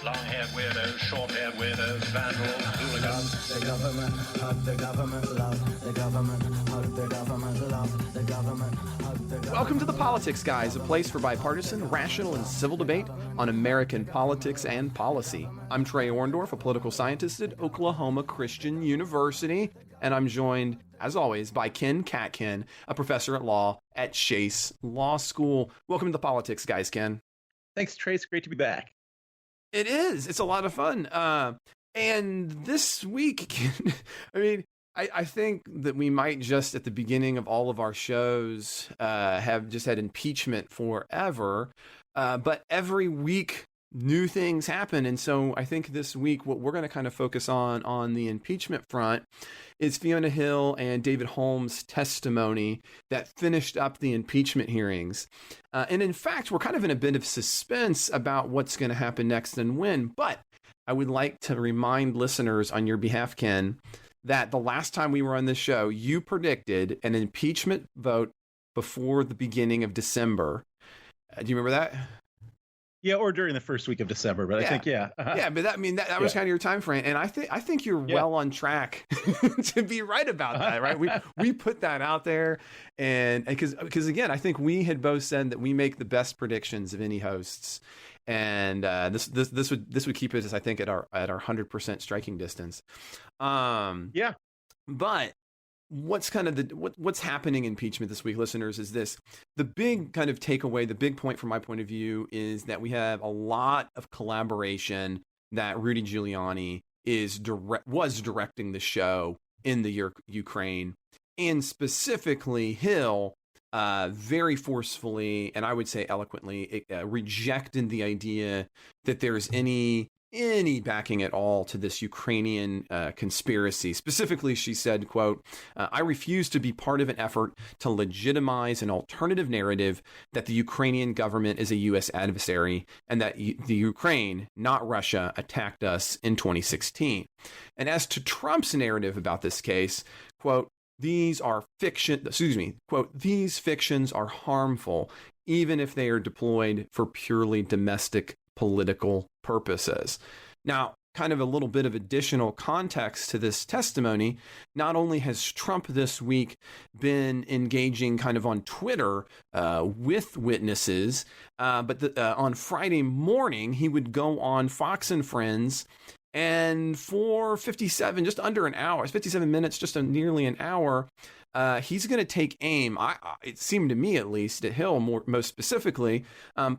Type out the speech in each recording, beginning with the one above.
long-haired weirdos, short-haired weirdos, vandals, hooligans. The government, hug the government, love the government, hug the government, love the government, hug the government. Welcome to The Politics Guys, a place for bipartisan, rational, and civil debate on American politics and policy. I'm Trey Orndorff, a political scientist at Oklahoma Christian University, and I'm joined, as always, by Ken Katkin, a professor at law at Chase Law School. Welcome to The Politics Guys, Ken. Thanks, Trey. It's great to be back. It is. It's a lot of fun. And this week, I think that we might just at the beginning of all of our shows have just had impeachment forever. But every week, new things happen. And so I think this week, what we're going to kind of focus on the impeachment front is Fiona Hill and David Holmes' testimony that finished up the impeachment hearings. And in fact, we're kind of in a bit of suspense about what's going to happen next and when. But I would like to remind listeners on your behalf, Ken, that the last time we were on this show, you predicted an impeachment vote before the beginning of December. Do you remember that? Yeah, or during the first week of December, but I think, yeah. Yeah, but that was kind of your time frame. And I think you're well on track to be right about that, right? We put that out there. And because again, I think we had both said that we make the best predictions of any hosts. And this would keep us, I think, at our 100% striking distance. Yeah. But what's kind of what's happening in impeachment this week, listeners, is this: the big kind of takeaway, the big point from my point of view is that we have a lot of collaboration that Rudy Giuliani was directing the show in the Ukraine, and specifically Hill very forcefully, and I would say eloquently, rejected the idea that there's any backing at all to this Ukrainian conspiracy. Specifically, she said, quote, I refuse to be part of an effort to legitimize an alternative narrative that the Ukrainian government is a U.S. adversary and that the Ukraine, not Russia, attacked us in 2016. And as to Trump's narrative about this case, quote, these fictions are harmful, even if they are deployed for purely domestic political purposes. Now, kind of a little bit of additional context to this testimony. Not only has Trump this week been engaging kind of on Twitter with witnesses, but on Friday morning, he would go on Fox and Friends, and for 57 minutes, just nearly an hour, he's going to take aim, it seemed to me at least, at Hill most specifically,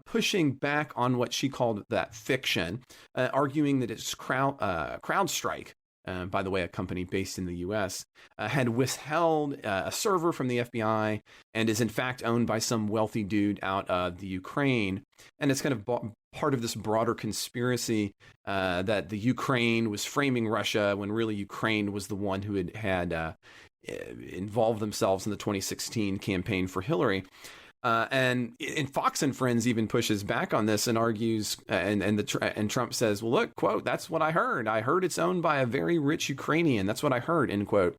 pushing back on what she called that fiction, arguing that it's CrowdStrike, by the way, a company based in the U.S., had withheld a server from the FBI and is in fact owned by some wealthy dude out of the Ukraine. And it's kind of part of this broader conspiracy that the Ukraine was framing Russia when really Ukraine was the one who had involved themselves in the 2016 campaign for Hillary. And Fox and Friends even pushes back on this and argues, and Trump says, well, look, quote, that's what I heard. I heard it's owned by a very rich Ukrainian. That's what I heard, end quote.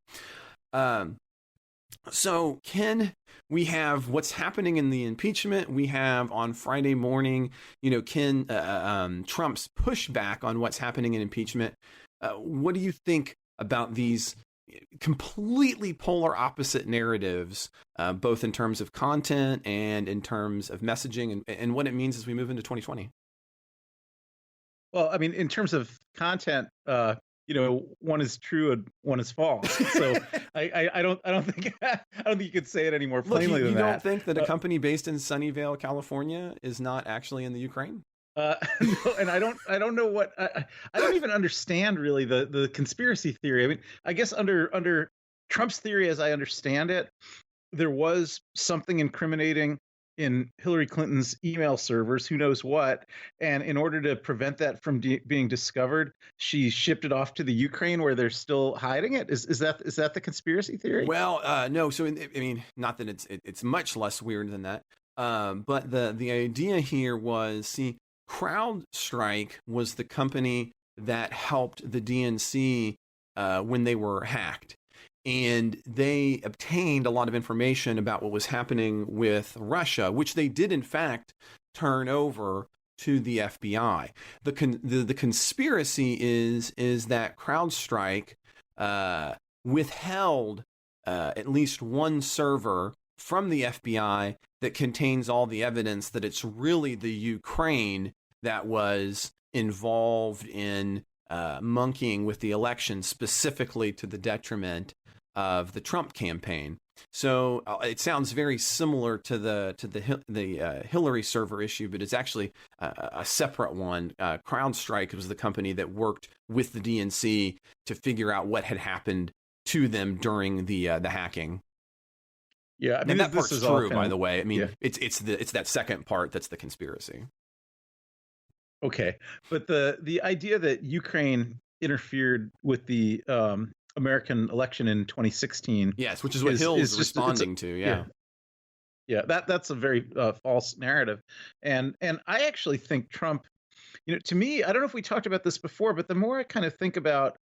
So, Ken, we have what's happening in the impeachment. We have on Friday morning, Ken, Trump's pushback on what's happening in impeachment. What do you think about these completely polar opposite narratives, both in terms of content and in terms of messaging and what it means as we move into 2020? Well, I mean, in terms of content, one is true and one is false. So I don't think you could say it any more plainly than that. You don't think that a company based in Sunnyvale, California, is not actually in the Ukraine? No, and I don't know what I don't even understand really the conspiracy theory. I mean, I guess under Trump's theory, as I understand it, there was something incriminating in Hillary Clinton's email servers, who knows what, and in order to prevent that from being discovered, she shipped it off to the Ukraine where they're still hiding it. Is that the conspiracy theory? Well, no. So not that it's much less weird than that. But the idea here was, CrowdStrike was the company that helped the DNC when they were hacked. And they obtained a lot of information about what was happening with Russia, which they did, in fact, turn over to the FBI. The conspiracy is that CrowdStrike withheld at least one server from the FBI that contains all the evidence that it's really the Ukraine that was involved in monkeying with the election, specifically to the detriment of the Trump campaign. So it sounds very similar to the Hillary server issue, but it's actually a separate one. CrowdStrike was the company that worked with the DNC to figure out what had happened to them during the hacking. Yeah, I mean, and that part's true, by the way. I mean, yeah. it's that second part that's the conspiracy. Okay, but the idea that Ukraine interfered with the American election in 2016, yes, which is what Hill is responding to. Yeah, that's a very false narrative, and I actually think Trump, to me, I don't know if we talked about this before, but the more I kind of think about,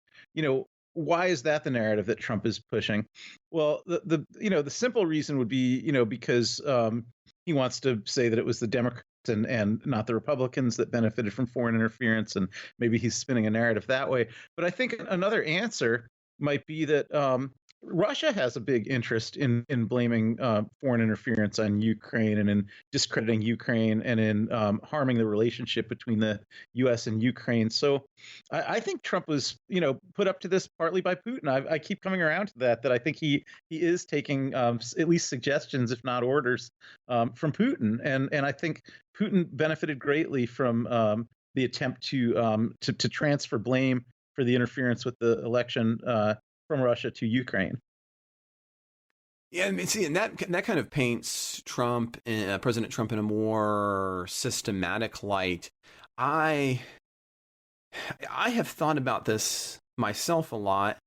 why is that the narrative that Trump is pushing? Well, the simple reason would be, because he wants to say that it was the Democrats and not the Republicans that benefited from foreign interference, and maybe he's spinning a narrative that way. But I think another answer might be that Russia has a big interest in blaming foreign interference on Ukraine and in discrediting Ukraine and in harming the relationship between the U.S. and Ukraine. So I think Trump was, put up to this partly by Putin. I keep coming around to that I think he is taking at least suggestions, if not orders, from Putin. And I think Putin benefited greatly from the attempt to transfer blame for the interference with the election from Russia to Ukraine. Yeah, I mean, see, and that kind of paints Trump, President Trump, in a more systematic light. I have thought about this myself a lot,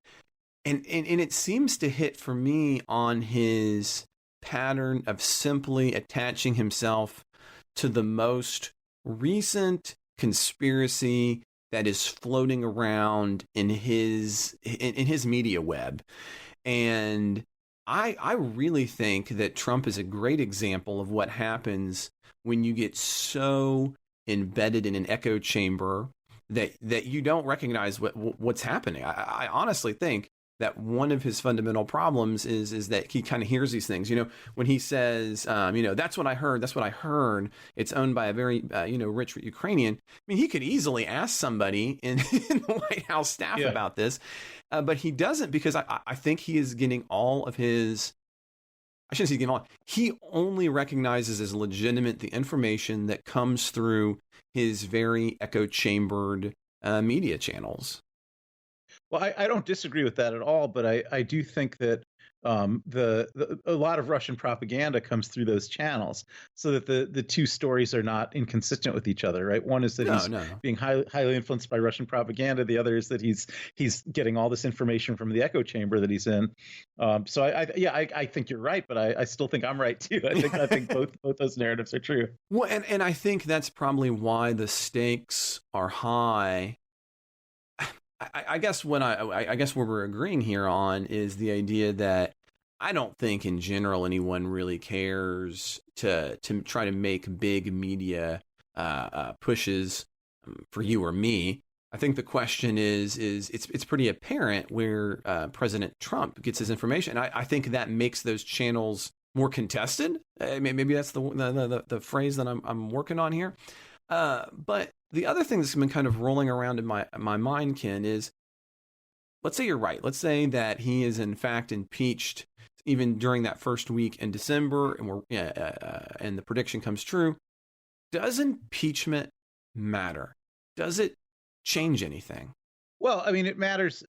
and it seems to hit for me on his pattern of simply attaching himself to the most recent conspiracy that is floating around in his media web. And I really think that Trump is a great example of what happens when you get so embedded in an echo chamber that you don't recognize what's happening. I honestly think that one of his fundamental problems is that he kind of hears these things. When he says, that's what I heard. It's owned by a very, rich Ukrainian. I mean, he could easily ask somebody in the White House staff about this, but he doesn't, because I think he is getting all of his. I shouldn't say getting all. He only recognizes as legitimate the information that comes through his very echo chambered media channels. Well, I don't disagree with that at all, but I do think that a lot of Russian propaganda comes through those channels, so that the two stories are not inconsistent with each other, right? One is that he's being highly influenced by Russian propaganda. The other is that he's getting all this information from the echo chamber that he's in. So I think you're right, but I still think I'm right too. I think both those narratives are true. Well, and I think that's probably why the stakes are high. I guess I guess what we're agreeing here on is the idea that I don't think in general anyone really cares to try to make big media pushes for you or me. I think the question is it's pretty apparent where President Trump gets his information. I think that makes those channels more contested. Maybe that's the phrase that I'm working on here. But the other thing that's been kind of rolling around in my mind, Ken, is, let's say you're right. Let's say that he is in fact impeached even during that first week in December, and the prediction comes true. Does impeachment matter? Does it change anything? Well, I mean, it matters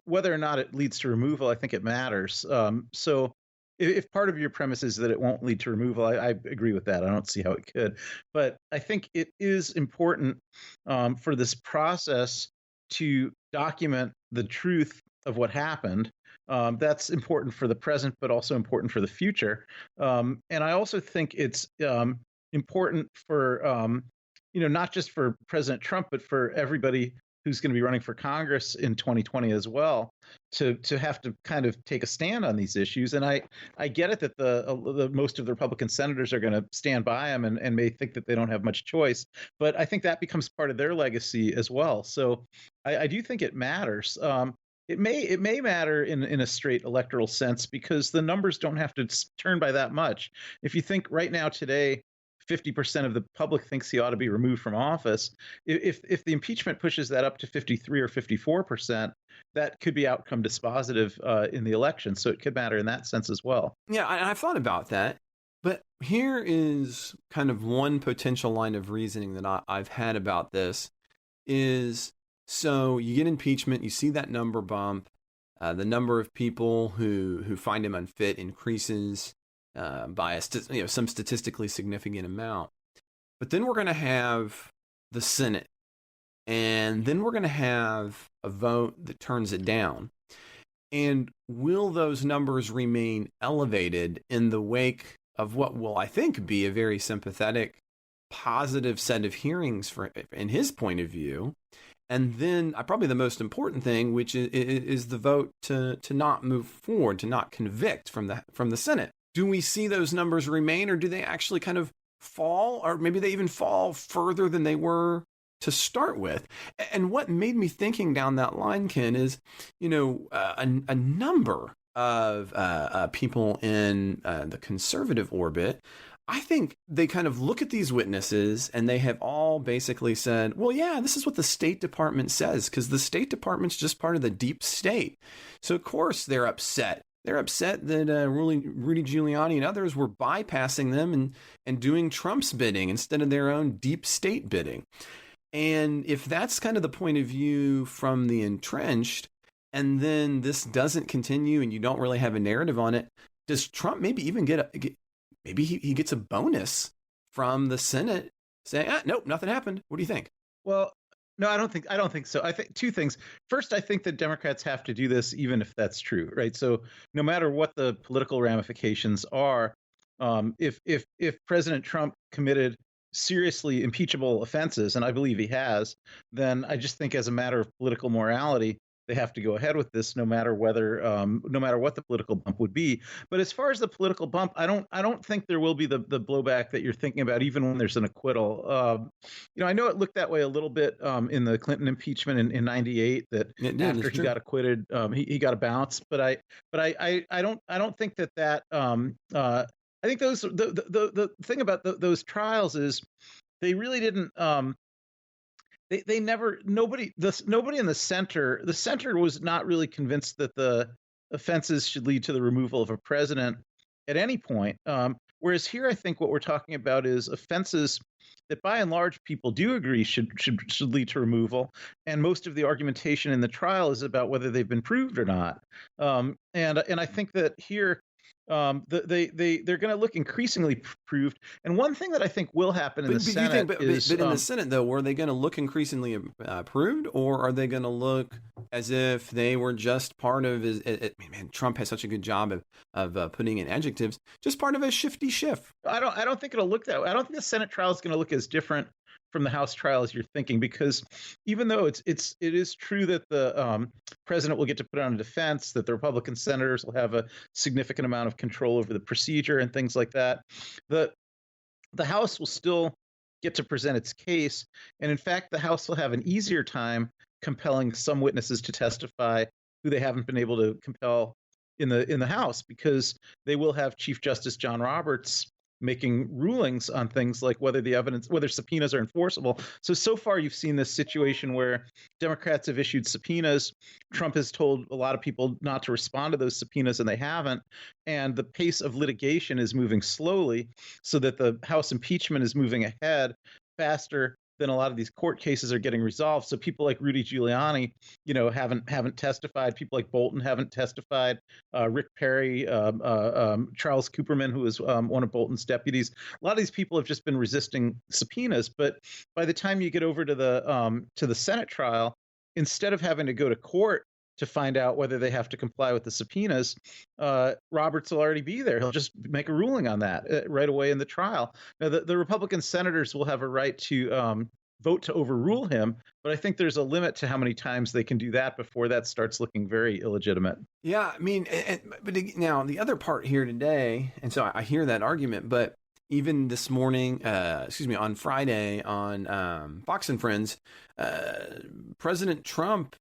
whether or not it leads to removal. I think it matters. So if part of your premise is that it won't lead to removal, I agree with that. I don't see how it could. But I think it is important for this process to document the truth of what happened. That's important for the present, but also important for the future. And I also think it's important for, not just for President Trump, but for everybody who's going to be running for Congress in 2020 as well, to have to kind of take a stand on these issues. And I get it that the most of the Republican senators are going to stand by him and may think that they don't have much choice, but I think that becomes part of their legacy as well. So I do think it matters. It may matter in a straight electoral sense because the numbers don't have to turn by that much. If you think right now today, 50% of the public thinks he ought to be removed from office. If the impeachment pushes that up to 53 or 54%, that could be outcome dispositive in the election. So it could matter in that sense as well. Yeah, I've thought about that. But here is kind of one potential line of reasoning that I've had about this is, so you get impeachment, you see that number bump, the number of people who find him unfit increases by some statistically significant amount. But then we're going to have the Senate, and then we're going to have a vote that turns it down. And will those numbers remain elevated in the wake of what will, I think, be a very sympathetic, positive set of hearings in his point of view? And then probably the most important thing, which is the vote to not move forward, to not convict from the Senate. Do we see those numbers remain, or do they actually kind of fall, or maybe they even fall further than they were to start with? And what made me thinking down that line, Ken, is, a number of people in the conservative orbit, I think they kind of look at these witnesses and they have all basically said, well, yeah, this is what the State Department says, because the State Department's just part of the deep state. So, of course, they're upset. They're upset that Rudy Giuliani and others were bypassing them and doing Trump's bidding instead of their own deep state bidding. And if that's kind of the point of view from the entrenched, and then this doesn't continue and you don't really have a narrative on it, does Trump maybe even maybe he gets a bonus from the Senate saying, nope, nothing happened? What do you think? Well, no, I don't think so. I think two things. First, I think that Democrats have to do this even if that's true, right? So no matter what the political ramifications are, if President Trump committed seriously impeachable offenses, and I believe he has, then I just think as a matter of political morality, they have to go ahead with this, no matter what the political bump would be. But as far as the political bump, I don't think there will be the blowback that you're thinking about, even when there's an acquittal. I know it looked that way a little bit in the Clinton impeachment in '98. That after he got acquitted, he got a bounce. But I don't think that. I think the thing about those trials is they really didn't. Nobody in the center was not really convinced that the offenses should lead to the removal of a president at any point. Whereas here, I think what we're talking about is offenses that by and large people do agree should lead to removal. And most of the argumentation in the trial is about whether they've been proved or not. And I think that here, they're going to look increasingly proved. And one thing that I think will happen in the Senate is... But in the Senate, though, were they going to look increasingly proved, or are they going to look as if they were just part of his... Man, Trump has such a good job of putting in adjectives, just part of a shifty shift. I don't think it'll look that way. I don't think the Senate trial is going to look as different from the House trial as you're thinking, because even though it is true that the president will get to put on a defense, that the Republican senators will have a significant amount of control over the procedure and things like that, the House will still get to present its case. And in fact, the House will have an easier time compelling some witnesses to testify who they haven't been able to compel in the House, because they will have Chief Justice John Roberts making rulings on things like whether subpoenas are enforceable. So far you've seen this situation where Democrats have issued subpoenas. Trump has told a lot of people not to respond to those subpoenas, and they haven't. And the pace of litigation is moving slowly, so that the House impeachment is moving ahead faster than a lot of these court cases are getting resolved. So people like Rudy Giuliani, haven't testified. People like Bolton haven't testified. Rick Perry, Charles Cooperman, who was one of Bolton's deputies. A lot of these people have just been resisting subpoenas. But by the time you get over to the Senate trial, instead of having to go to court to find out whether they have to comply with the subpoenas, Roberts will already be there. He'll just make a ruling on that right away in the trial. Now, the Republican senators will have a right to vote to overrule him. But I think there's a limit to how many times they can do that before that starts looking very illegitimate. Yeah, I mean, but now the other part here today, and so I hear that argument, but even this morning, on Friday on Fox and Friends, President Trump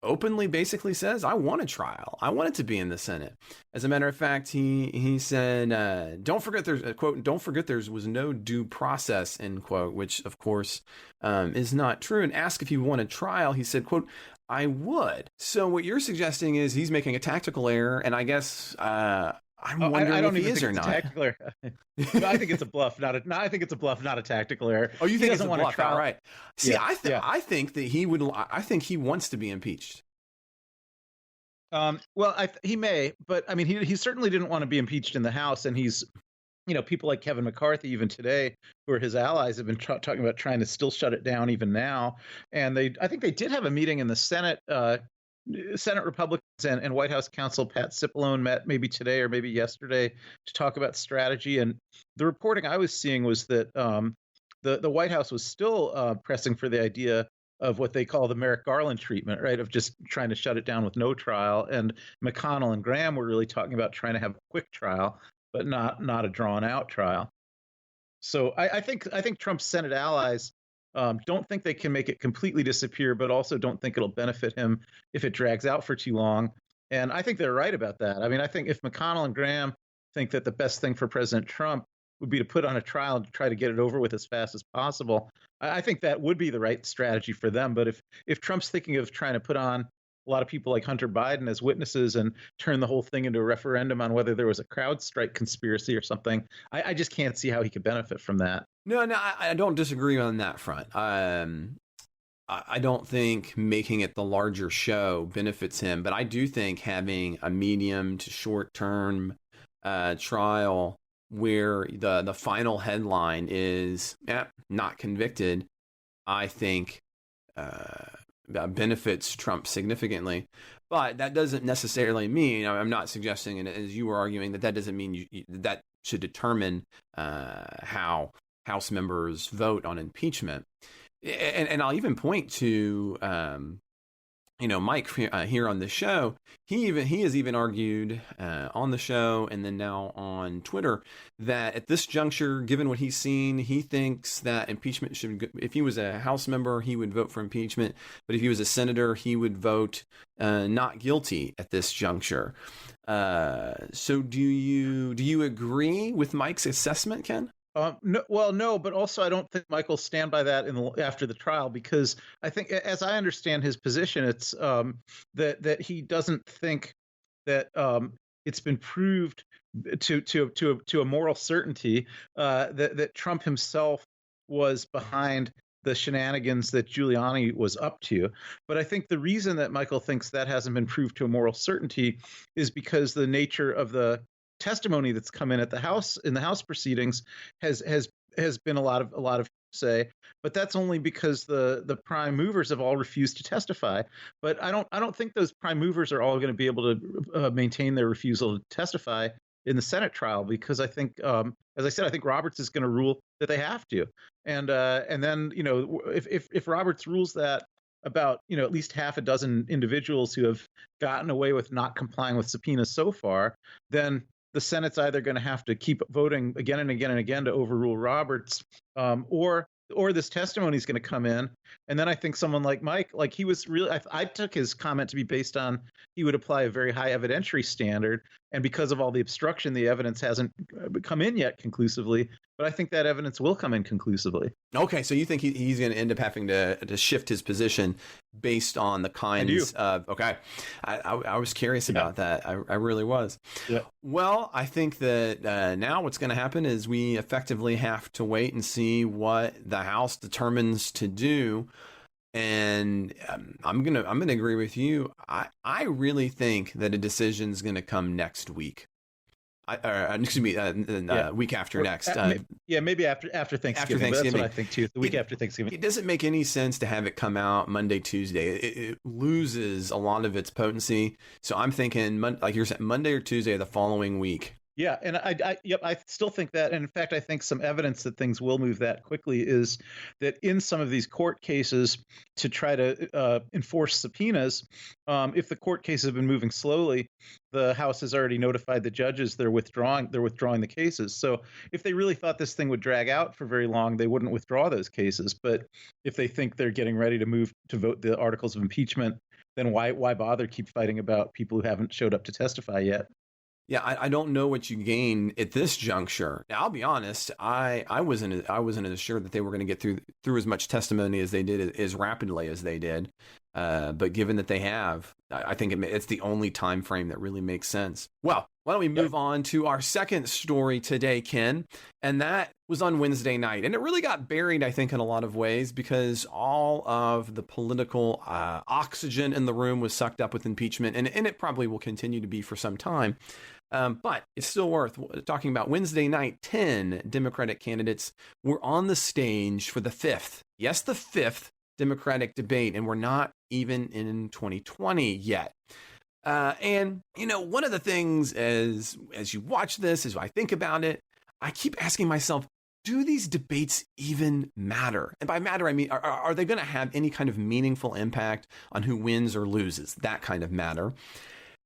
openly basically says, I want a trial. I want it to be in the Senate. As a matter of fact, he said, don't forget there's a quote, don't forget there was no due process, end quote, which of course is not true. And asked if he want a trial, he said, quote, I would. So what you're suggesting is he's making a tactical error. And I guess I'm wondering I don't if he even is think or it's not. a tactical error. No, I think it's a bluff, I think it's a bluff, not a tactical error. Oh, you think it's a want bluff? a trial. All right. See, Yeah, I think that he would. I think he wants to be impeached. Well, he may, but I mean, he certainly didn't want to be impeached in the House, and he's, people like Kevin McCarthy, even today, who are his allies, have been talking about trying to still shut it down even now. And I think they did have a meeting in the Senate. Senate Republicans and White House counsel Pat Cipollone met maybe today or maybe yesterday to talk about strategy. And the reporting I was seeing was that the White House was still pressing for the idea of what they call the Merrick Garland treatment, right? Of just trying to shut it down with no trial. And McConnell and Graham were really talking about trying to have a quick trial, but not a drawn out trial. So I think Trump's Senate allies don't think they can make it completely disappear, but also don't think it'll benefit him if it drags out for too long. And I think they're right about that. I mean, I think if McConnell and Graham think that the best thing for President Trump would be to put on a trial to try to get it over with as fast as possible, I think that would be the right strategy for them. But if Trump's thinking of trying to put on a lot of people like Hunter Biden as witnesses and turn the whole thing into a referendum on whether there was a CrowdStrike conspiracy or something, I just can't see how he could benefit from that. No, I don't disagree on that front. I don't think making it the larger show benefits him, but I do think having a medium to short term trial where the final headline is not convicted, I think benefits Trump significantly. But that doesn't necessarily mean, I'm not suggesting, and as you were arguing, that doesn't mean that should determine how House members vote on impeachment. And I'll even point to, Mike here on the show. He has even argued on the show and then now on Twitter that at this juncture, given what he's seen, he thinks that impeachment should. If he was a House member, he would vote for impeachment. But if he was a senator, he would vote not guilty at this juncture. So do you agree with Mike's assessment, Ken? No, but also I don't think Michael stand by that after the trial, because I think, as I understand his position, it's that he doesn't think that it's been proved to a moral certainty that Trump himself was behind the shenanigans that Giuliani was up to. But I think the reason that Michael thinks that hasn't been proved to a moral certainty is because the nature of the testimony that's come in the House proceedings has been a lot of say, but that's only because the prime movers have all refused to testify. But I don't think those prime movers are all going to be able to maintain their refusal to testify in the Senate trial, because I think, as I said, I think Roberts is going to rule that they have to, and then if Roberts rules that about at least half a dozen individuals who have gotten away with not complying with subpoenas so far, then the Senate's either going to have to keep voting again and again and again to overrule Roberts, or this testimony is going to come in. And then I think someone like Mike, he was really, I took his comment to be based on he would apply a very high evidentiary standard. And because of all the obstruction, the evidence hasn't come in yet conclusively. But I think that evidence will come in conclusively. Okay, so you think he's going to end up having to shift his position based on the kinds of... Okay, I was curious about that. I really was. Yeah. Well, I think that now what's going to happen is we effectively have to wait and see what the House determines to do. And I'm gonna agree with you. I really think that a decision is going to come next week. Week after next. Maybe after Thanksgiving. That's what I think too. The week after Thanksgiving. It doesn't make any sense to have it come out Monday, Tuesday. It loses a lot of its potency. So I'm thinking, like you're saying, Monday or Tuesday of the following week. Yeah, and yep, I still think that, and in fact, I think some evidence that things will move that quickly is that in some of these court cases, to try to enforce subpoenas, if the court cases have been moving slowly, the House has already notified the judges they're withdrawing the cases. So if they really thought this thing would drag out for very long, they wouldn't withdraw those cases. But if they think they're getting ready to move to vote the articles of impeachment, then why bother keep fighting about people who haven't showed up to testify yet? Yeah, I don't know what you gain at this juncture. Now, I'll be honest, I wasn't as sure that they were going to get through as much testimony as they did, as rapidly as they did. But given that they have, I think it's the only time frame that really makes sense. Well, why don't we move on to our second story today, Ken? And that was on Wednesday night. And it really got buried, I think, in a lot of ways because all of the political oxygen in the room was sucked up with impeachment. And it probably will continue to be for some time. But it's still worth talking about. Wednesday night, 10 Democratic candidates were on the stage for the fifth Democratic debate, and we're not even in 2020 yet. And, one of the things as you watch this, as I think about it, I keep asking myself, do these debates even matter? And by matter, I mean, are they going to have any kind of meaningful impact on who wins or loses? That kind of matter.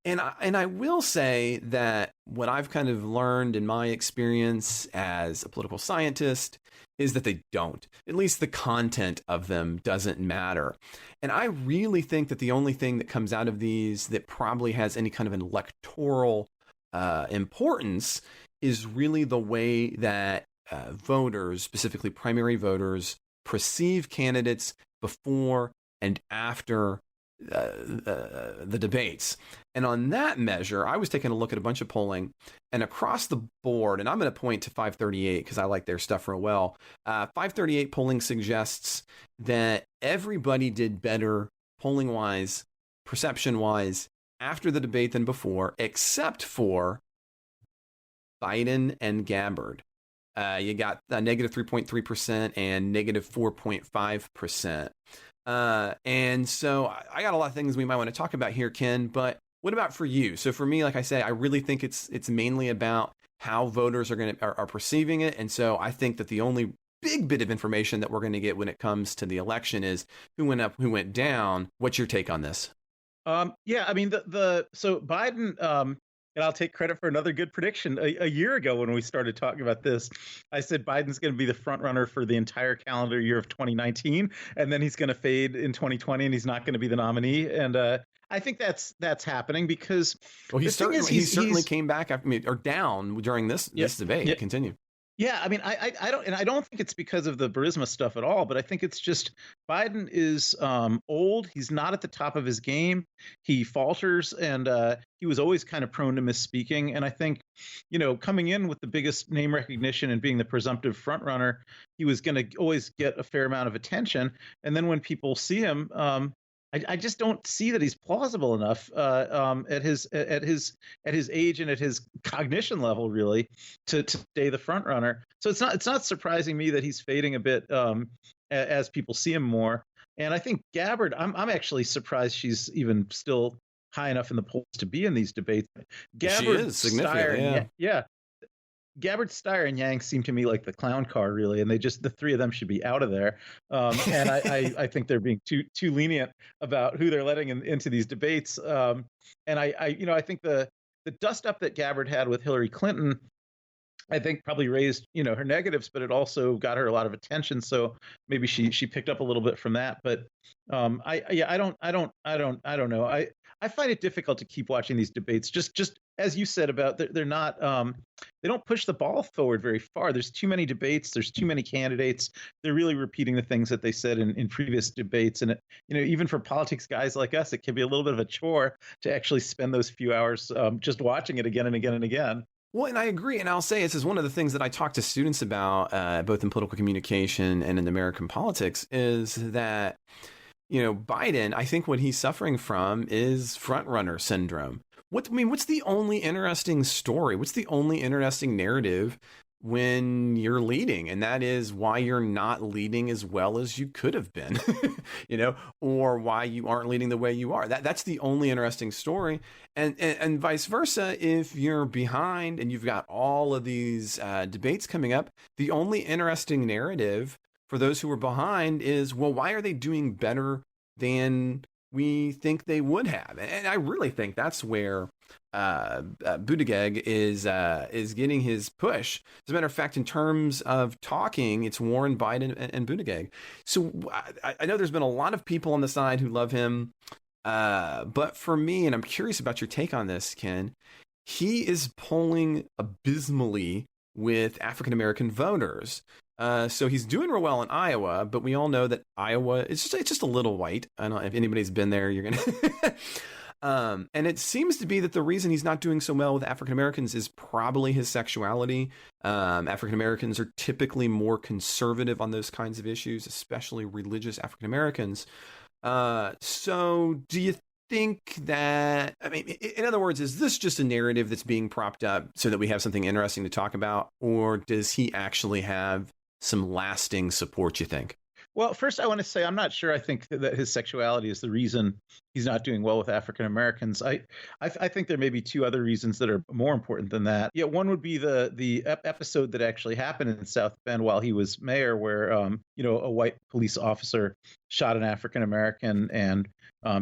And I will say that what I've kind of learned in my experience as a political scientist is that they don't. At least the content of them doesn't matter. And I really think that the only thing that comes out of these that probably has any kind of an electoral importance is really the way that voters, specifically primary voters, perceive candidates before and after the debates. And on that measure, I was taking a look at a bunch of polling, and across the board, and I'm going to point to 538 because I like their stuff real well. 538 polling suggests that everybody did better polling wise, perception wise, after the debate than before, except for Biden and Gabbard. You got negative 3.3% and negative 4.5%. And so I got a lot of things we might want to talk about here, Ken, but what about for you? So for me, like I say, I really think it's mainly about how voters are perceiving it. And so I think that the only big bit of information that we're going to get when it comes to the election is who went up, who went down. What's your take on this? Yeah, I mean, so Biden, and I'll take credit for another good prediction. A year ago, when we started talking about this, I said Biden's going to be the front runner for the entire calendar year of 2019, and then he's going to fade in 2020, and he's not going to be the nominee. And I think that's happening because he certainly came back or down during this debate. Yeah. Continue. Yeah, I mean, I don't think it's because of the Burisma stuff at all, but I think it's just Biden is old. He's not at the top of his game. He falters, and he was always kind of prone to misspeaking. And I think, coming in with the biggest name recognition and being the presumptive front runner, he was going to always get a fair amount of attention. And then when people see him, I just don't see that he's plausible enough at his age and at his cognition level, really, to stay the front runner. So it's not surprising me that he's fading a bit as people see him more. And I think Gabbard, I'm actually surprised she's even still high enough in the polls to be in these debates. Gabbard, she is significant, yeah. Gabbard, Steyer, and Yang seem to me like the clown car, really, and the three of them should be out of there. And I think they're being too lenient about who they're letting into these debates. And I think the dust up that Gabbard had with Hillary Clinton, I think probably raised her negatives, but it also got her a lot of attention. So maybe she picked up a little bit from that. But I don't know. I find it difficult to keep watching these debates. Just as you said about they're not they don't push the ball forward very far. There's too many debates. There's too many candidates. They're really repeating the things that they said in previous debates. And even for politics guys like us, it can be a little bit of a chore to actually spend those few hours just watching it again and again and again. Well, and I agree. And I'll say this is one of the things that I talk to students about, both in political communication and in American politics, is that, Biden, I think what he's suffering from is front runner syndrome. What's the only interesting story? What's the only interesting narrative when you're leading, and that is why you're not leading as well as you could have been, or why you aren't leading the way you are. That's the only interesting story, and vice versa. If you're behind and you've got all of these debates coming up, the only interesting narrative for those who are behind is, well, why are they doing better than we think they would have? And I really think that's where Buttigieg is getting his push. As a matter of fact, in terms of talking, it's Warren, Biden, and Buttigieg. So I know there's been a lot of people on the side who love him, but for me, and I'm curious about your take on this, Ken, he is polling abysmally with African American voters. So he's doing real well in Iowa, but we all know that Iowa it's just a little white. I don't know if anybody's been there. You're gonna. And it seems to be that the reason he's not doing so well with African Americans is probably his sexuality. African Americans are typically more conservative on those kinds of issues, especially religious African Americans. So do you think that, I mean, in other words, is this just a narrative that's being propped up so that we have something interesting to talk about? Or does he actually have some lasting support, you think? Well, first, I want to say I'm not sure. I think that his sexuality is the reason he's not doing well with African Americans. I think there may be two other reasons that are more important than that. Yeah, one would be the episode that actually happened in South Bend while he was mayor, where a white police officer shot an African American and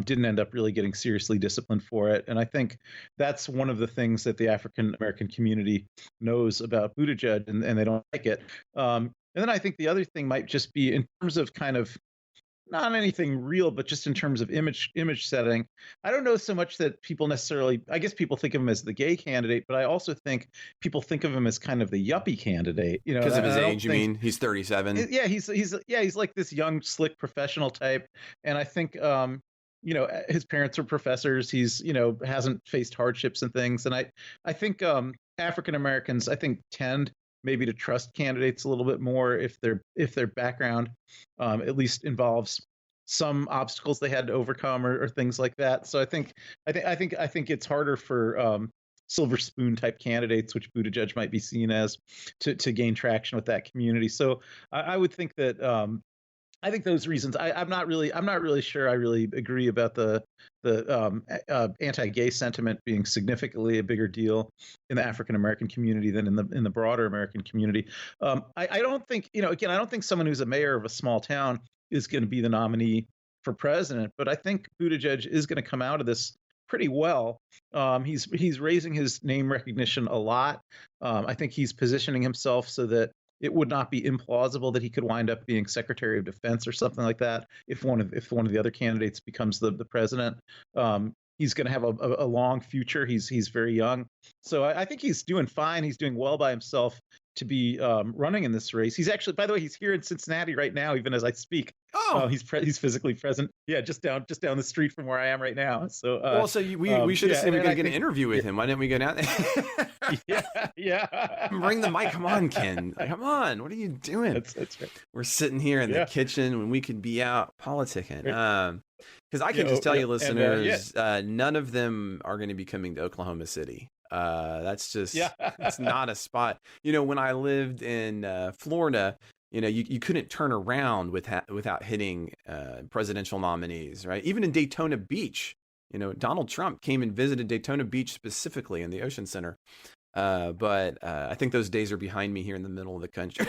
didn't end up really getting seriously disciplined for it. And I think that's one of the things that the African American community knows about Buttigieg, and they don't like it. And then I think the other thing might just be in terms of kind of not anything real, but just in terms of image setting. I don't know so much that people necessarily, I guess people think of him as the gay candidate, but I also think people think of him as kind of the yuppie candidate. Because of his age, you mean? He's 37. Yeah, he's like this young, slick professional type. And I think his parents are professors. He's, hasn't faced hardships and things. And I think African Americans, I think, tend maybe to trust candidates a little bit more if their background at least involves some obstacles they had to overcome or things like that. So I think it's harder for silver spoon type candidates, which Buttigieg might be seen as, to gain traction with that community. So I would think that I think those reasons. I'm not really sure I really agree about the anti-gay sentiment being significantly a bigger deal in the African American community than in the broader American community. I don't think I don't think someone who's a mayor of a small town is going to be the nominee for president, but I think Buttigieg is going to come out of this pretty well. He's raising his name recognition a lot. I think he's positioning himself so that it would not be implausible that he could wind up being Secretary of Defense or something like that if one of the other candidates becomes the president. He's going to have a long future. He's very young, so I think he's doing fine. He's doing well by himself to be running in this race. He's actually, by the way, he's here in Cincinnati right now, even as I speak. Oh, he's physically present. Yeah, just down the street from where I am right now. So, we should have said we were going to get an interview with him. Why didn't we go down there? yeah. Bring the mic. Come on, Ken. Come on. What are you doing? That's right. We're sitting here in the kitchen when we could be out politicking. Because I can just tell you, listeners, none of them are going to be coming to Oklahoma City. That's just it's not a spot. When I lived in Florida, you couldn't turn around without hitting presidential nominees, right? Even in Daytona Beach, Donald Trump came and visited Daytona Beach specifically in the Ocean Center. But I think those days are behind me here in the middle of the country.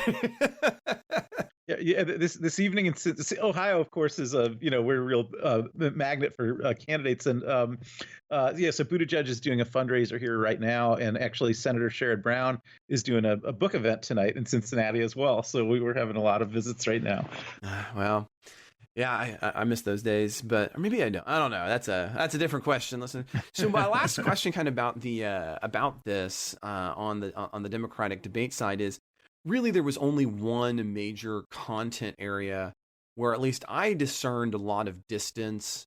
Yeah. This evening in Ohio, of course, is we're a real magnet for candidates, and so Buttigieg is doing a fundraiser here right now, and actually Senator Sherrod Brown is doing a book event tonight in Cincinnati as well. So we're having a lot of visits right now. Well, yeah, I miss those days, but or maybe I don't. I don't know. That's a different question. Listen. So my last question, kind of about this on the Democratic debate side is, really, there was only one major content area where at least I discerned a lot of distance,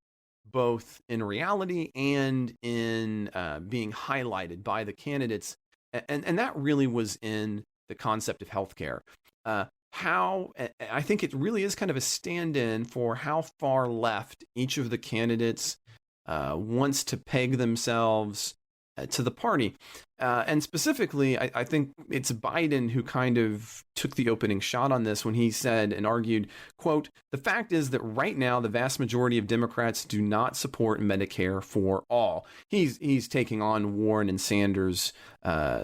both in reality and in being highlighted by the candidates. And that really was in the concept of healthcare. How I think it really is kind of a stand-in for how far left each of the candidates wants to peg themselves to the party. And specifically, I think it's Biden who kind of took the opening shot on this when he said and argued, quote, "The fact is that right now the vast majority of Democrats do not support Medicare for all." He's taking on Warren and Sanders'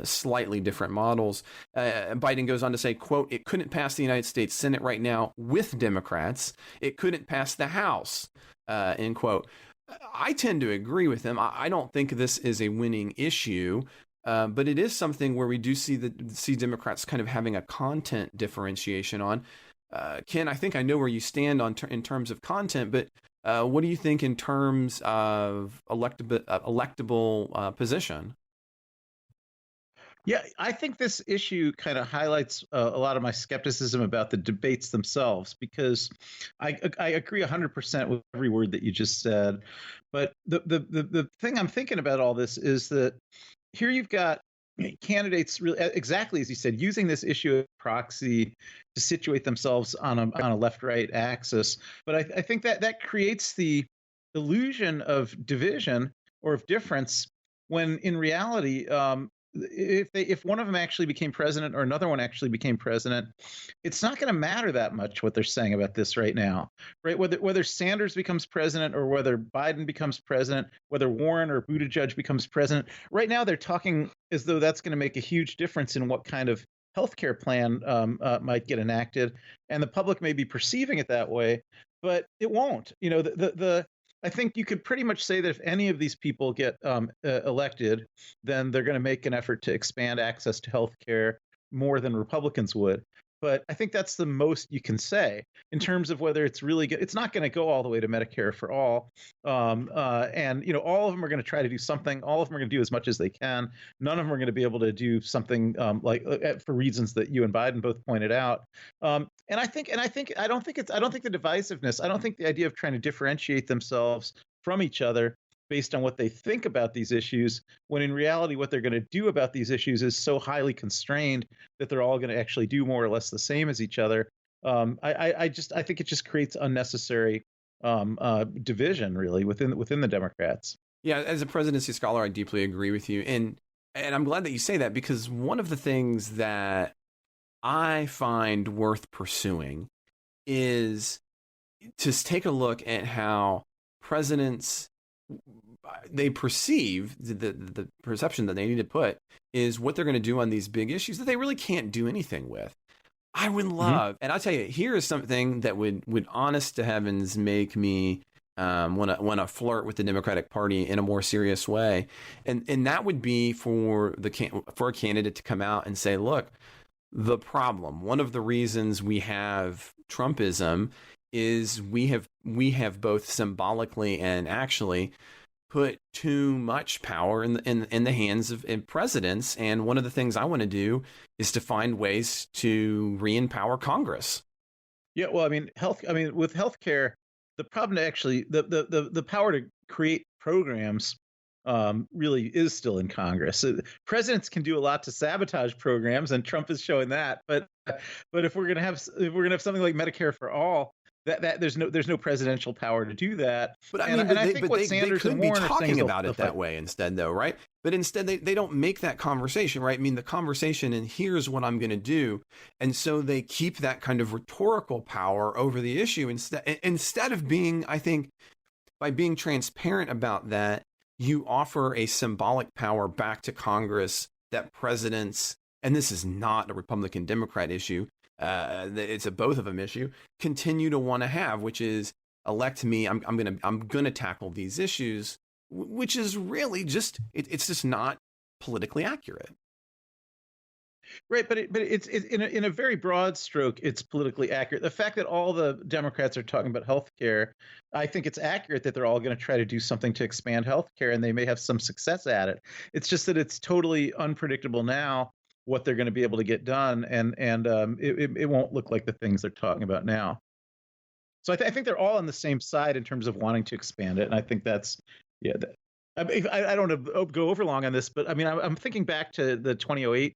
slightly different models. Biden goes on to say, quote, "It couldn't pass the United States Senate right now with Democrats. It couldn't pass the House," end quote. I tend to agree with him. I don't think this is a winning issue, but it is something where we do see Democrats kind of having a content differentiation on. Ken, I think I know where you stand in terms of content, but what do you think in terms of electable position? Yeah, I think this issue kind of highlights a lot of my skepticism about the debates themselves, because I agree 100% with every word that you just said. But the thing I'm thinking about all this is that here you've got candidates really, exactly as you said, using this issue of proxy to situate themselves on a left-right axis. But I think that creates the illusion of division or of difference, when in reality, if one of them actually became president or another one actually became president, it's not going to matter that much what they're saying about this right now, right? Whether Sanders becomes president or whether Biden becomes president, whether Warren or Buttigieg becomes president, right now they're talking as though that's going to make a huge difference in what kind of healthcare plan might get enacted, and the public may be perceiving it that way, but it won't. You know, I think you could pretty much say that if any of these people get elected, then they're going to make an effort to expand access to health care more than Republicans would. But I think that's the most you can say in terms of whether it's really good. It's not going to go all the way to Medicare for all. And, you know, all of them are going to try to do something. All of them are going to do as much as they can. None of them are going to be able to do something for reasons that you and Biden both pointed out. I don't think the divisiveness, I don't think the idea of trying to differentiate themselves from each other based on what they think about these issues, when in reality what they're going to do about these issues is so highly constrained that they're all going to actually do more or less the same as each other. I think it just creates unnecessary division, really, within the Democrats. Yeah, as a presidency scholar, I deeply agree with you, and I'm glad that you say that, because one of the things that I find worth pursuing is to take a look at how presidents, they perceive the perception that they need to put is what they're going to do on these big issues that they really can't do anything with. I would love, and I'll tell you, here is something that would honest to heavens make me want to flirt with the Democratic Party in a more serious way, and that would be for a candidate to come out and say, look, the problem, one of the reasons we have Trumpism is we have both symbolically and actually put too much power in the hands of presidents, and one of the things I want to do is to find ways to re-empower Congress. Yeah, well, I mean, with healthcare, the problem to actually the power to create programs really is still in Congress. Presidents can do a lot to sabotage programs, and Trump is showing that. But if we're gonna have something like Medicare for all, that there's no presidential power to do that. But I think what Sanders and Warren are talking about it that way instead, though, right? But instead, they don't make that conversation, right? I mean, the conversation, and here's what I'm going to do, and so they keep that kind of rhetorical power over the issue instead of being, I think, by being transparent about that, you offer a symbolic power back to Congress that presidents, and this is not a Republican Democrat issue, it's a both of them issue, continue to want to have, which is elect me. I'm gonna tackle these issues, which is really just it's just not politically accurate. Right, but it's in a very broad stroke, it's politically accurate. The fact that all the Democrats are talking about health care, I think it's accurate that they're all going to try to do something to expand health care, and they may have some success at it. It's just that it's totally unpredictable now what they're going to be able to get done, and it won't look like the things they're talking about now. So I think they're all on the same side in terms of wanting to expand it, and I think that's I don't want to go over long on this, but I mean I'm thinking back to the 2008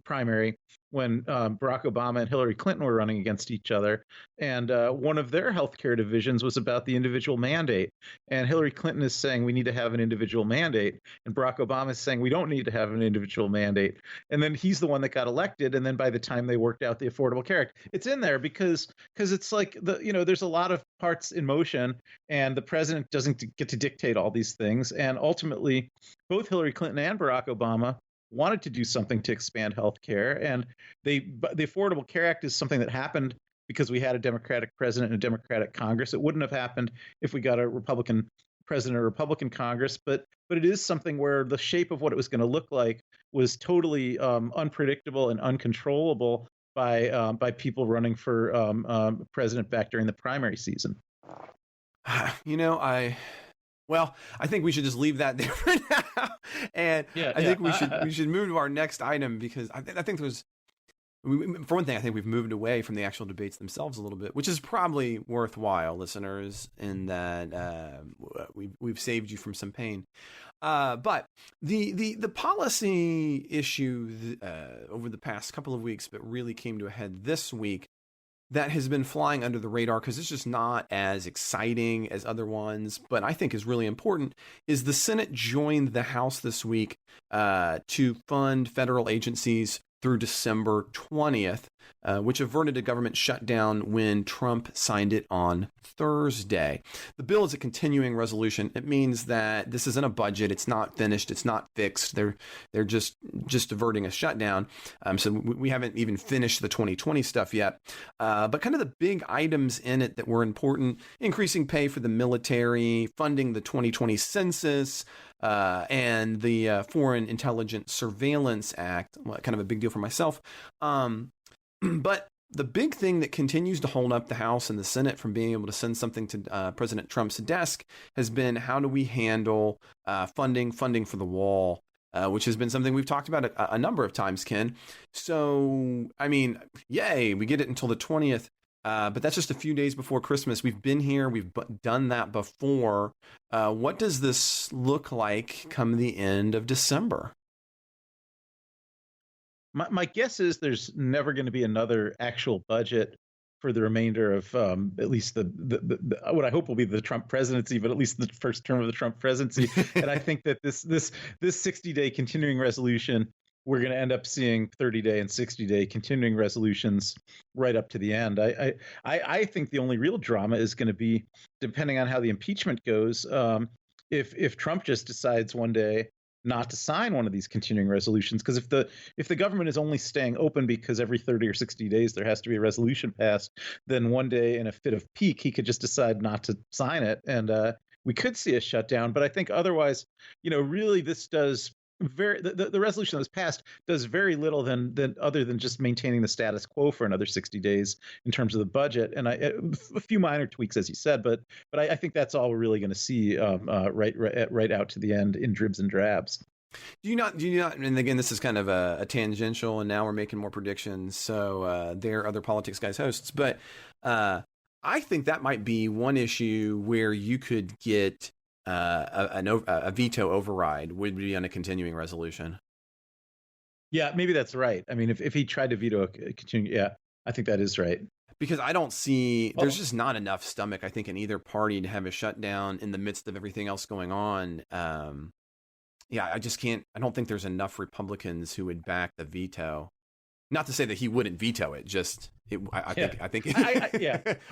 primary when Barack Obama and Hillary Clinton were running against each other. And one of their healthcare divisions was about the individual mandate. And Hillary Clinton is saying we need to have an individual mandate. And Barack Obama is saying we don't need to have an individual mandate. And then he's the one that got elected. And then by the time they worked out the Affordable Care Act, it's in there because it's like there's a lot of parts in motion, and the president doesn't get to dictate all these things. And ultimately, both Hillary Clinton and Barack Obama wanted to do something to expand health care. And the Affordable Care Act is something that happened because we had a Democratic president and a Democratic Congress. It wouldn't have happened if we got a Republican president or Republican Congress, but it is something where the shape of what it was going to look like was totally unpredictable and uncontrollable by people running for president back during the primary season. I think we should just leave that there for now, and I think we should move to our next item, because I think there's, for one thing, I think we've moved away from the actual debates themselves a little bit, which is probably worthwhile, listeners, in that we've saved you from some pain. But the policy issue over the past couple of weeks, but really came to a head this week, that has been flying under the radar because it's just not as exciting as other ones, but I think is really important, is the Senate joined the House this week to fund federal agencies through December 20th, which averted a government shutdown when Trump signed it on Thursday. The bill is a continuing resolution. It means that this isn't a budget. It's not finished. It's not fixed. They're just averting a shutdown. So we haven't even finished the 2020 stuff yet. But kind of the big items in it that were important: increasing pay for the military, funding the 2020 census, and the Foreign Intelligence Surveillance Act, kind of a big deal for myself. But the big thing that continues to hold up the House and the Senate from being able to send something to President Trump's desk has been, how do we handle funding for the wall, which has been something we've talked about a number of times, Ken. So, I mean, yay, we get it until the 20th. But that's just a few days before Christmas. We've been here. We've done that before. What does this look like come the end of December? My guess is there's never going to be another actual budget for the remainder of at least the what I hope will be the Trump presidency, but at least the first term of the Trump presidency. And I think that this 60-day continuing resolution, we're going to end up seeing 30-day and 60-day continuing resolutions right up to the end. I think the only real drama is going to be, depending on how the impeachment goes, if Trump just decides one day not to sign one of these continuing resolutions. Because if the government is only staying open because every 30 or 60 days there has to be a resolution passed, then one day in a fit of pique, he could just decide not to sign it, and we could see a shutdown. But I think otherwise, really this does the resolution that was passed does very little than other than just maintaining the status quo for another 60 days in terms of the budget, and a few minor tweaks, as you said, but I think that's all we're really going to see right out to the end in dribs and drabs. Do you not? And again, this is kind of a tangential, and now we're making more predictions. So they're other Politics Guys hosts, but I think that might be one issue where you could get a veto override would be on a continuing resolution. Yeah, maybe that's right. I mean, if he tried to veto a continuing, yeah, I think that is right. Because I don't see, there's just not enough stomach, I think, in either party to have a shutdown in the midst of everything else going on. I just can't, I don't think there's enough Republicans who would back the veto. Not to say that he wouldn't veto it, just I think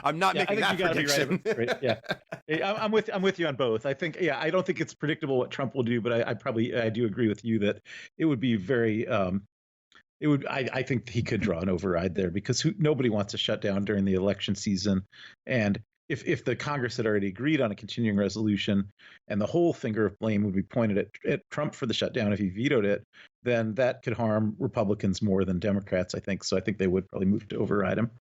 I'm not making that prediction. Right. Yeah, I'm with you on both. I think I don't think it's predictable what Trump will do, but I do agree with you that it would be very I think he could draw an override there, because nobody wants to shut down during the election season, and if the Congress had already agreed on a continuing resolution and the whole finger of blame would be pointed at Trump for the shutdown if he vetoed it, then that could harm Republicans more than Democrats, I think. So I think they would probably move to override him.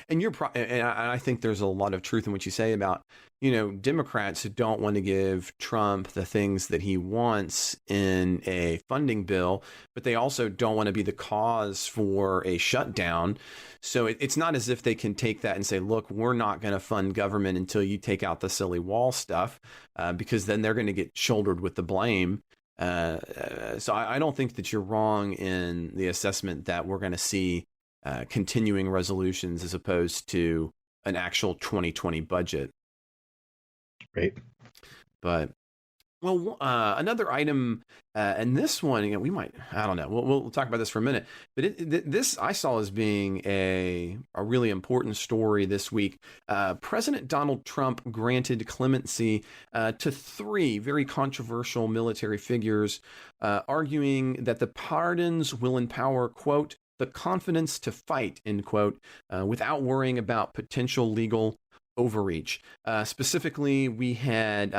And and I think there's a lot of truth in what you say about, Democrats who don't want to give Trump the things that he wants in a funding bill, but they also don't want to be the cause for a shutdown. So it's not as if they can take that and say, look, we're not going to fund government until you take out the silly wall stuff, because then they're going to get shouldered with the blame. So I don't think that you're wrong in the assessment that we're going to see continuing resolutions as opposed to an actual 2020 budget. Right. But well, another item, and this one, we might, I don't know, we'll talk about this for a minute. But this I saw as being a really important story this week. President Donald Trump granted clemency to 3 very controversial military figures, arguing that the pardons will empower, quote, the confidence to fight, end quote, without worrying about potential legal overreach. Specifically, we had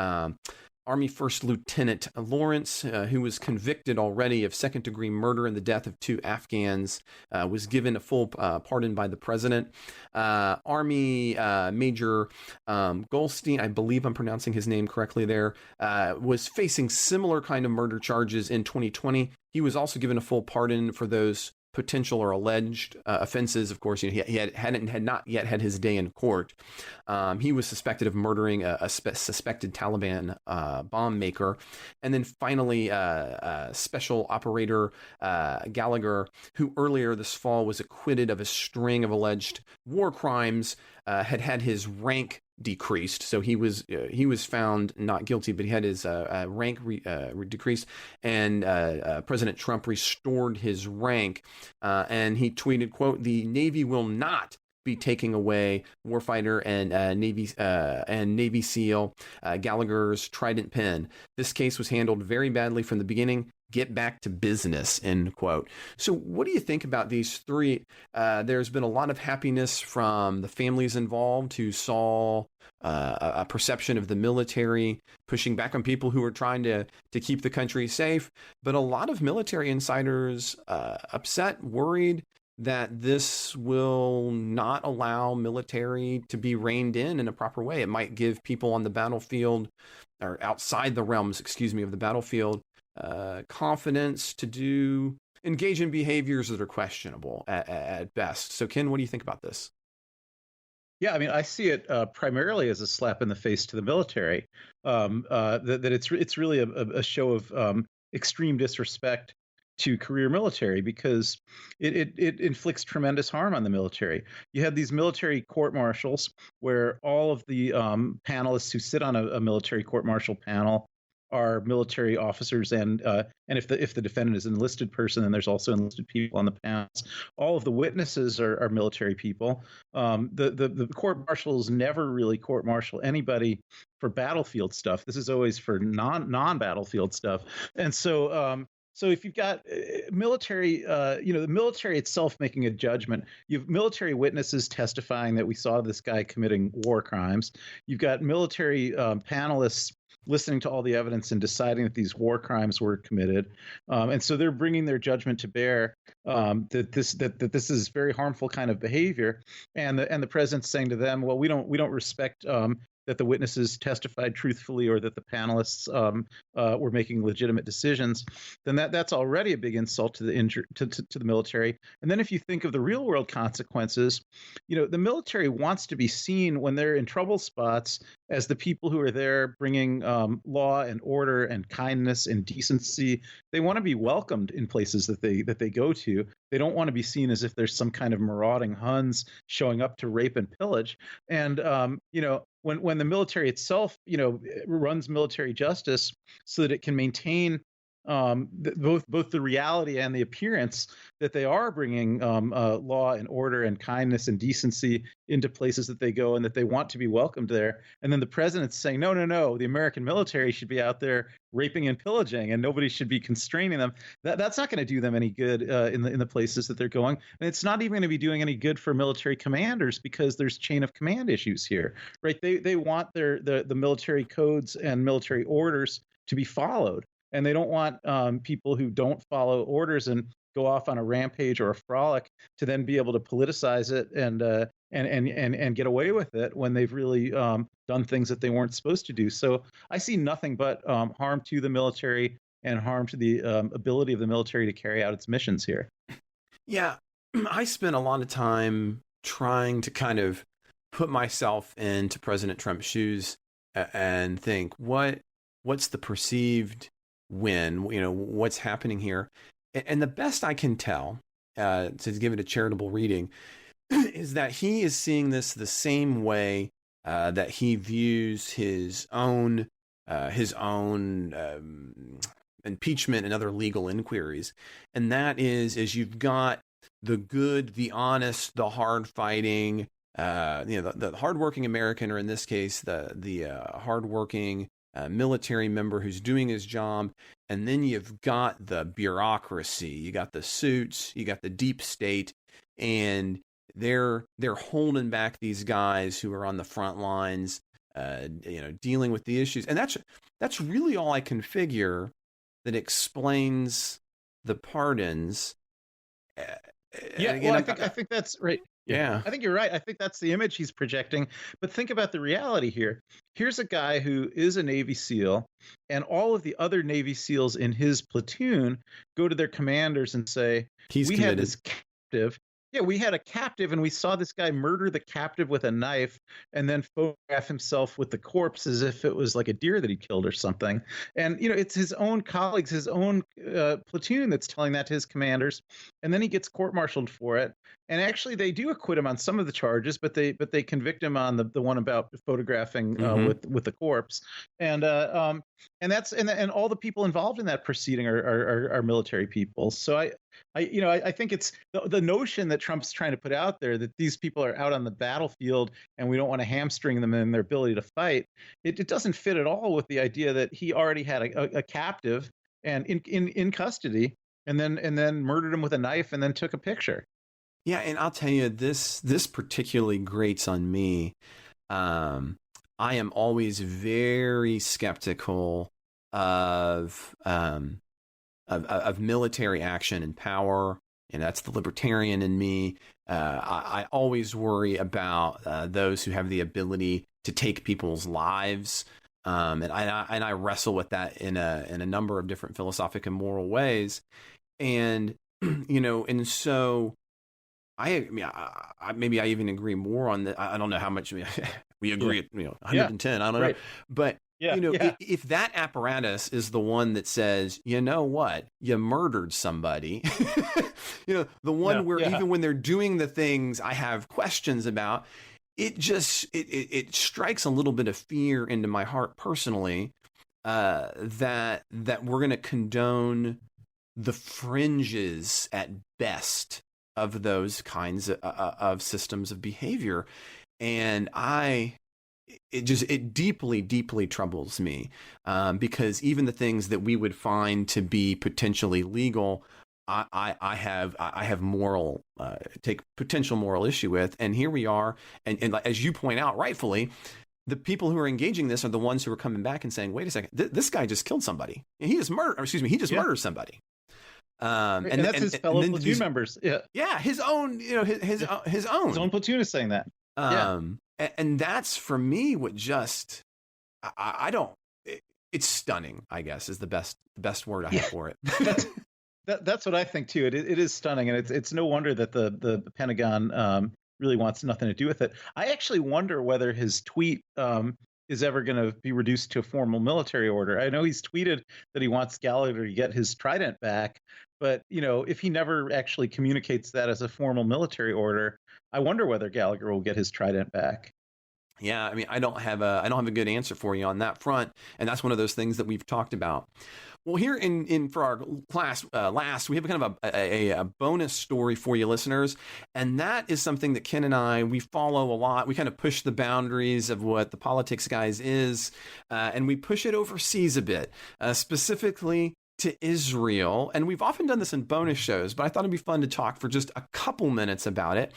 Army First Lieutenant Lawrence, who was convicted already of second-degree murder in the death of 2 Afghans, was given a full pardon by the president. Army Major Goldstein, I believe I'm pronouncing his name correctly there, was facing similar kind of murder charges in 2020. He was also given a full pardon for those potential or alleged offenses. Of course, he had not yet had his day in court. He was suspected of murdering a suspected Taliban bomb maker. And then finally, Special Operator Gallagher, who earlier this fall was acquitted of a string of alleged war crimes, had his rank decreased. So he was found not guilty, but he had his rank decreased, and President Trump restored his rank, and he tweeted, quote, "The Navy will not be taking away warfighter and Navy SEAL Gallagher's trident pen. This case was handled very badly from the beginning. Get back to business," end quote. So what do you think about these 3? There's been a lot of happiness from the families involved who saw a perception of the military pushing back on people who are trying to keep the country safe. But a lot of military insiders upset, worried that this will not allow military to be reined in a proper way. It might give people on the battlefield, or outside the realms, of the battlefield, confidence to engage in behaviors that are questionable at best. So, Ken, what do you think about this? Yeah, I mean, I see it primarily as a slap in the face to the military. That it's really a show of extreme disrespect to career military, because it inflicts tremendous harm on the military. You have these military court-martials where all of the panelists who sit on a military court-martial panel are military officers, and if the defendant is an enlisted person, then there's also enlisted people on the panels. All of the witnesses are military people. The court martials never really court martial anybody for battlefield stuff. This is always for non-battlefield stuff. And so if you've got military, the military itself making a judgment, you have military witnesses testifying that we saw this guy committing war crimes. You've got military panelists listening to all the evidence and deciding that these war crimes were committed, and so they're bringing their judgment to bear, that this is very harmful kind of behavior, and the president's saying to them, well, we don't respect that the witnesses testified truthfully, or that the panelists were making legitimate decisions. Then that's already a big insult to the military. And then if you think of the real world consequences, the military wants to be seen when they're in trouble spots as the people who are there bringing law and order and kindness and decency. They want to be welcomed in places that they go to. They don't want to be seen as if there's some kind of marauding Huns showing up to rape and pillage. And when the military itself, runs military justice so that it can maintain both the reality and the appearance that they are bringing law and order and kindness and decency into places that they go, and that they want to be welcomed there. And then the president's saying, no, the American military should be out there raping and pillaging, and nobody should be constraining them. That's not going to do them any good in the places that they're going. And it's not even going to be doing any good for military commanders, because there's chain of command issues here, right? They want the military codes and military orders to be followed. And they don't want people who don't follow orders and go off on a rampage or a frolic to then be able to politicize it and get away with it when they've really done things that they weren't supposed to do. So I see nothing but harm to the military and harm to the ability of the military to carry out its missions here. Yeah, I spent a lot of time trying to kind of put myself into President Trump's shoes and think, what's the perceived when, what's happening here. And the best I can tell, to give it a charitable reading, is that he is seeing this the same way that he views his own impeachment and other legal inquiries. And that is you've got the good, the honest, the hard fighting, the hardworking American, or in this case, the hardworking military member who's doing his job. And then you've got the bureaucracy, you got the suits, you got the deep state, and they're holding back these guys who are on the front lines, dealing with the issues. And that's really all I can figure that explains the pardons. Again, I think that's right. Yeah. I think you're right. I think that's the image he's projecting. But think about the reality here. Here's a guy who is a Navy SEAL, and all of the other Navy SEALs in his platoon go to their commanders and say, He's we committed. had this captive. Yeah, we had a captive, and we saw this guy murder the captive with a knife and then photograph himself with the corpse as if it was like a deer that he killed or something. And, it's his own colleagues, his own platoon that's telling that to his commanders. And then he gets court-martialed for it. And actually, they do acquit him on some of the charges, but they convict him on the one about photographing with the corpse. And that's and all the people involved in that proceeding are military people. So I think it's the notion that Trump's trying to put out there that these people are out on the battlefield and we don't want to hamstring them in their ability to fight. It doesn't fit at all with the idea that he already had a captive and in custody and then murdered him with a knife and then took a picture. Yeah, and I'll tell you, this particularly grates on me. I am always very skeptical of military action and power, and that's the libertarian in me. I always worry about those who have the ability to take people's lives, and I wrestle with that in a number of different philosophic and moral ways, and and so. Maybe I even agree more on that. I don't know how much we agree at 110. I don't know, but if that apparatus is the one that says, you know what, you murdered somebody, the one where even when they're doing the things I have questions about, it just it strikes a little bit of fear into my heart personally, that we're going to condone the fringes at best of those kinds of systems of behavior. And it deeply, deeply troubles me, because even the things that we would find to be potentially legal, I have take potential moral issue with. And here we are. And as you point out, rightfully, the people who are engaging this are the ones who are coming back and saying, wait a second, this guy just killed somebody. He just murdered somebody. And that's his fellow platoon members. Yeah, his own, his own platoon is saying that. And that's for me what just I don't. It's stunning, I guess, is the best word I have for it. That's what I think too. It is stunning, and it's no wonder that the Pentagon really wants nothing to do with it. I actually wonder whether his tweet is ever going to be reduced to a formal military order. I know he's tweeted that he wants Gallagher to get his trident back, but if he never actually communicates that as a formal military order, I wonder whether Gallagher will get his trident back. Yeah, I mean, I don't have a good answer for you on that front, and that's one of those things that we've talked about. Well, here in for our class last, we have kind of a bonus story for you listeners, and that is something that Ken and we follow a lot. We kind of push the boundaries of what the Politics Guys is, and we push it overseas a bit, specifically to Israel. And we've often done this in bonus shows, but I thought it'd be fun to talk for just a couple minutes about it,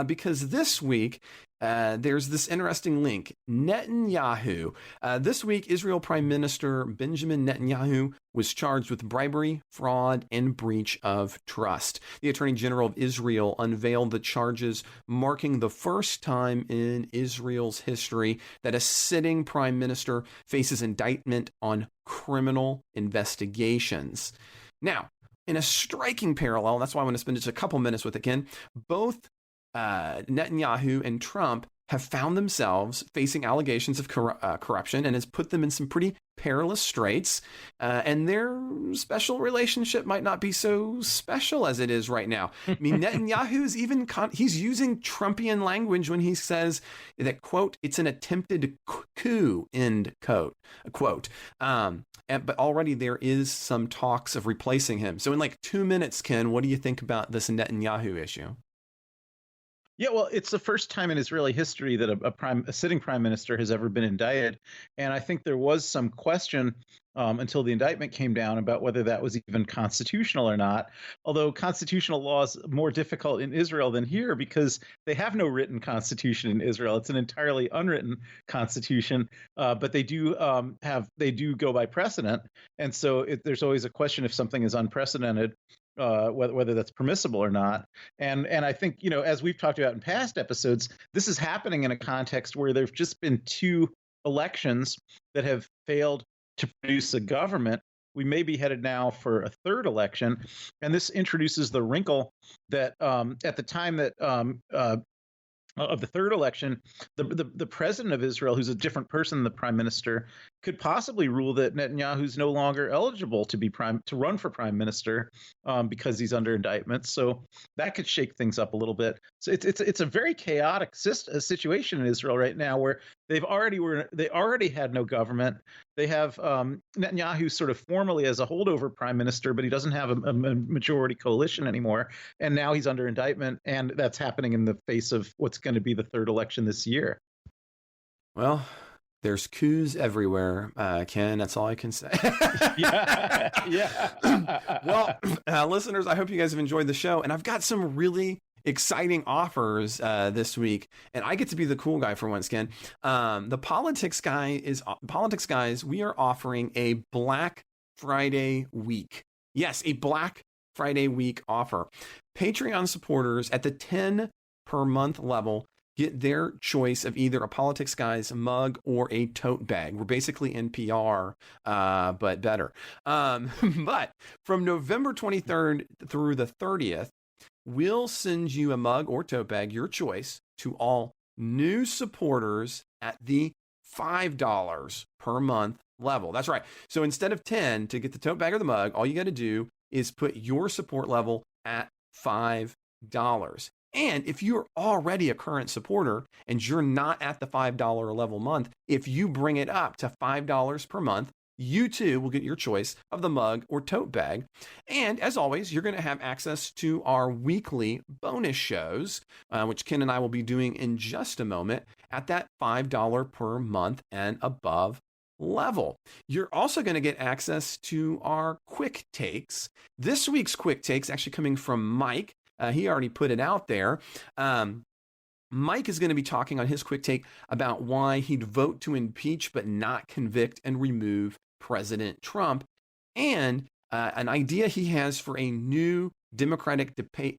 because this week there's this interesting link. Netanyahu. This week, Israel Prime Minister Benjamin Netanyahu was charged with bribery, fraud, and breach of trust. The Attorney General of Israel unveiled the charges, marking the first time in Israel's history that a sitting prime minister faces indictment on criminal investigations. Now, in a striking parallel, that's why I want to spend just a couple minutes with it again, both Netanyahu and Trump have found themselves facing allegations of corruption and has put them in some pretty perilous straits. And their special relationship might not be so special as it is right now. I mean, Netanyahu's even he's using Trumpian language when he says that, quote, it's an attempted coup, end quote. But already there is some talks of replacing him. So in like 2 minutes, Ken, what do you think about this Netanyahu issue? Yeah, well, it's the first time in Israeli history that a sitting prime minister has ever been indicted, and I think there was some question until the indictment came down about whether that was even constitutional or not. Although constitutional law is more difficult in Israel than here because they have no written constitution in Israel. It's an entirely unwritten constitution, but they do go by precedent, and so there's always a question if something is unprecedented. Whether that's permissible or not. And I think, as we've talked about in past episodes, this is happening in a context where there've just been 2 elections that have failed to produce a government. We may be headed now for a 3rd election. And this introduces the wrinkle that at the time that of the 3rd election, the president of Israel, who's a different person than the prime minister, could possibly rule that Netanyahu's no longer eligible to run for prime minister because he's under indictment. So that could shake things up a little bit. So it's a very chaotic situation in Israel right now, where they already had no government. They have Netanyahu sort of formally as a holdover prime minister, but he doesn't have a majority coalition anymore. And now he's under indictment, and that's happening in the face of what's going to be the 3rd election this year. Well, there's coups everywhere, Ken. That's all I can say. Yeah. Well, listeners, I hope you guys have enjoyed the show. And I've got some really exciting offers this week. And I get to be the cool guy for once, Ken. The Politics Guys, we are offering a Black Friday week. Yes, a Black Friday week offer. Patreon supporters at the $10 per month level get their choice of either a Politics Guys mug or a tote bag. We're basically NPR, but better. But from November 23rd through the 30th, we'll send you a mug or tote bag, your choice, to all new supporters at the $5 per month level. That's right. So instead of 10 to get the tote bag or the mug, all you got to do is put your support level at $5. And if you're already a current supporter and you're not at the $5 level month, if you bring it up to $5 per month, you too will get your choice of the mug or tote bag. And as always, you're going to have access to our weekly bonus shows, which Ken and I will be doing in just a moment at that $5 per month and above level. You're also going to get access to our quick takes. This week's quick takes actually coming from Mike. He already put it out there. Mike is going to be talking on his quick take about why he'd vote to impeach but not convict and remove President Trump, and an idea he has for a new Democratic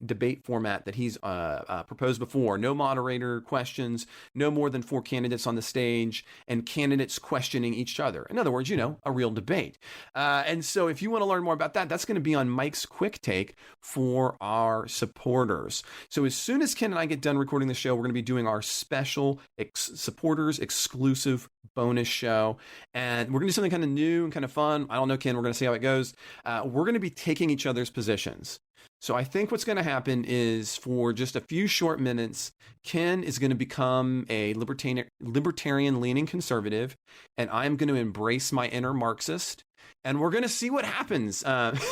debate format that he's proposed before. No moderator questions, no more than 4 candidates on the stage, and candidates questioning each other. In other words, a real debate. And so if you want to learn more about that, that's going to be on Mike's Quick Take for our supporters. So as soon as Ken and I get done recording the show, we're going to be doing our special supporters exclusive bonus show. And we're going to do something kind of new and kind of fun. I don't know, Ken, we're going to see how it goes. We're going to be taking each other's positions. So I think what's going to happen is for just a few short minutes, Ken is going to become a libertarian-leaning conservative, and I'm going to embrace my inner Marxist, and we're going to see what happens. But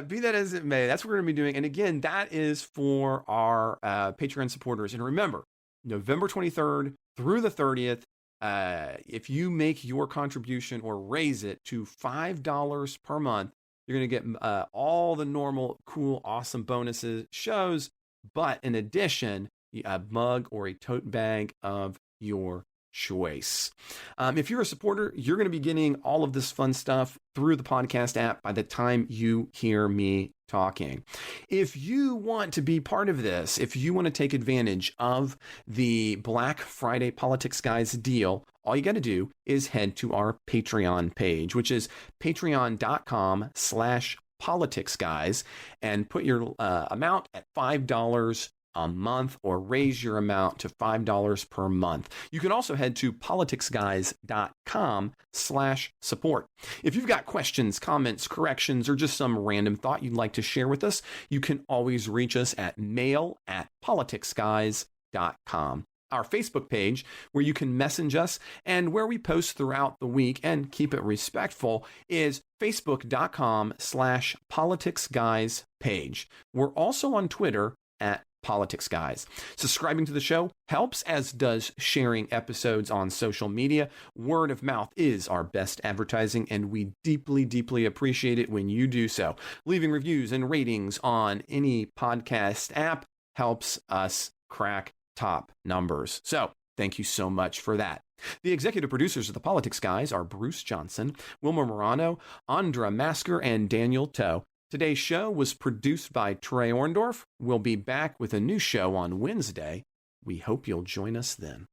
be that as it may, that's what we're going to be doing. And again, that is for our Patreon supporters. And remember, November 23rd through the 30th, if you make your contribution or raise it to $5 per month, you're going to get all the normal, cool, awesome bonuses, shows, but in addition, a mug or a tote bag of your choice. If you're a supporter, you're going to be getting all of this fun stuff through the podcast app by the time you hear me talking. If you want to be part of this, if you want to take advantage of the Black Friday Politics Guys deal, all you got to do is head to our Patreon page, which is patreon.com/politicsguys. Politics Guys and put your amount at $5 a month, or raise your amount to $5 per month. You can also head to politicsguys.com/support. If you've got questions, comments, corrections, or just some random thought you'd like to share with us, you can always reach us at mail@politicsguys.com. Our Facebook page, where you can message us and where we post throughout the week and keep it respectful, is facebook.com/politicsguyspage. We're also on Twitter at Politics Guys. Subscribing to the show helps, as does sharing episodes on social media. Word of mouth is our best advertising, and we deeply, deeply appreciate it when you do so. Leaving reviews and ratings on any podcast app helps us crack top numbers. So thank you so much for that. The executive producers of the Politics Guys are Bruce Johnson, Wilma Morano, Andra Masker, and Daniel Toe. Today's show was produced by Trey Orndorff. We'll be back with a new show on Wednesday. We hope you'll join us then.